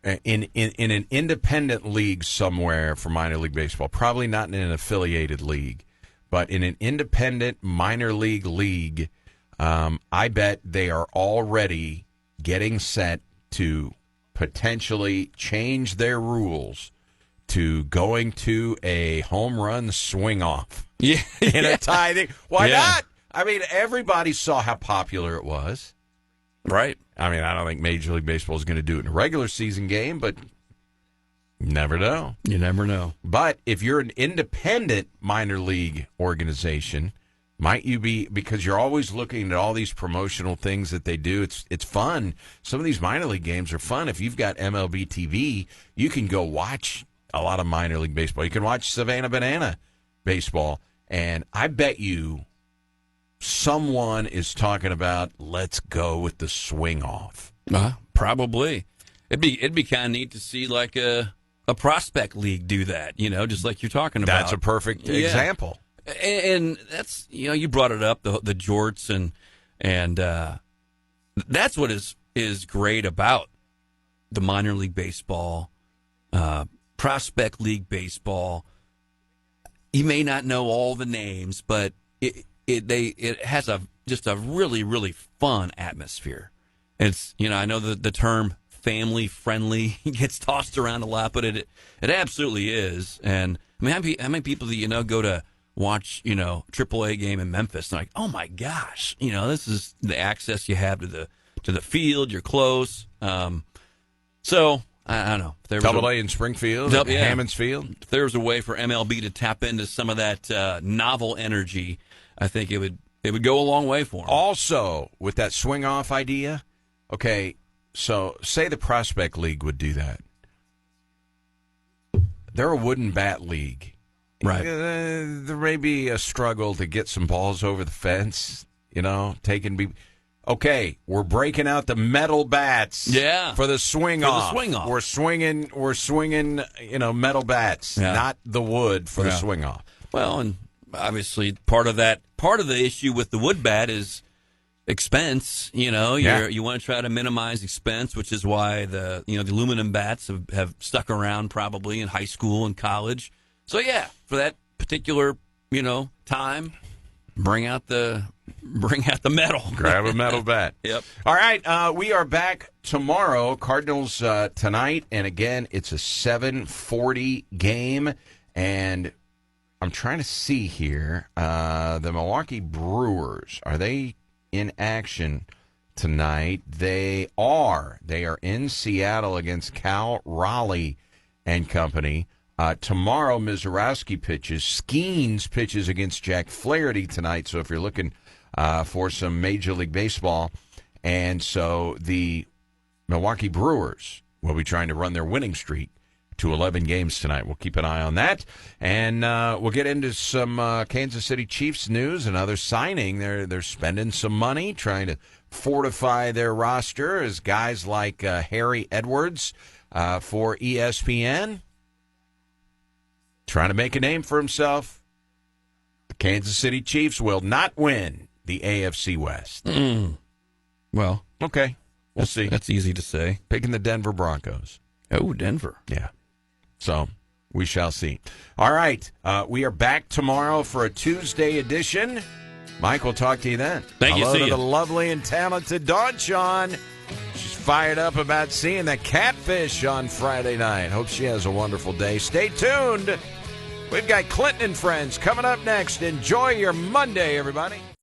in an independent league somewhere for minor league baseball, probably not in an affiliated league, but in an independent minor league, I bet they are already getting set to potentially change their rules to going to a home run swing off in a tie. Why not? I mean, everybody saw how popular it was. Right. I mean, I don't think Major League Baseball is going to do it in a regular season game, but you never know. You never know. But if you're an independent minor league organization, might you be, because you're always looking at all these promotional things that they do. It's fun. Some of these minor league games are fun. If you've got MLB TV, you can go watch a lot of minor league baseball. You can watch Savannah Banana baseball, and I bet you someone is talking about, let's go with the swing off. Probably. It'd be kind of neat to see like a prospect league do that, just like you're talking about. That's a perfect example. And that's, you brought it up, the jorts, and that's what is great about the minor league baseball, prospect league baseball. You may not know all the names, but it has just a really, really fun atmosphere. It's, I know the term family friendly gets tossed around a lot, but it absolutely is. And I mean, how many people do go to watch, AAA game in Memphis, and like, oh my gosh, this is the access you have to the field. You're close. So I don't know. Double A in Springfield, Hammond's Field. If there was a way for MLB to tap into some of that novel energy, I think it would go a long way for them. Also, with that swing off idea, okay, so say the Prospect League would do that. They're a wooden bat league. Right. There may be a struggle to get some balls over the fence, Okay, we're breaking out the metal bats. For the swing off. We're swinging, metal bats, not the wood for the swing off. Well, and obviously part of the issue with the wood bat is expense. You want to try to minimize expense, which is why the aluminum bats have stuck around probably in high school and college. So for that particular time, bring out the metal. Grab a metal bat. Yep. All right, we are back tomorrow. Cardinals tonight, and again, it's a 7:40 game. And I'm trying to see here, the Milwaukee Brewers, are they in action tonight? They are. They are in Seattle against Cal Raleigh and company. Tomorrow, Mizorowski pitches. Skeens pitches against Jack Flaherty tonight. So if you're looking for some Major League Baseball, and so the Milwaukee Brewers will be trying to run their winning streak to 11 games tonight. We'll keep an eye on that, and we'll get into some Kansas City Chiefs news. Another signing. They're spending some money trying to fortify their roster as guys like Harry Edwards for ESPN. trying to make a name for himself. The Kansas City Chiefs will not win the AFC West. Well, Okay, we'll see. That's easy to say. Picking the Denver Broncos. Oh, Denver. Yeah. So we shall see. All right. We are back tomorrow for a Tuesday edition. Mike, we'll talk to you then. Thank you. Hello See to you. the lovely and talented Dawn Shawn. She's fired up about seeing the catfish on Friday night. Hope she has a wonderful day. Stay tuned. We've got Clinton and Friends coming up next. Enjoy your Monday, everybody.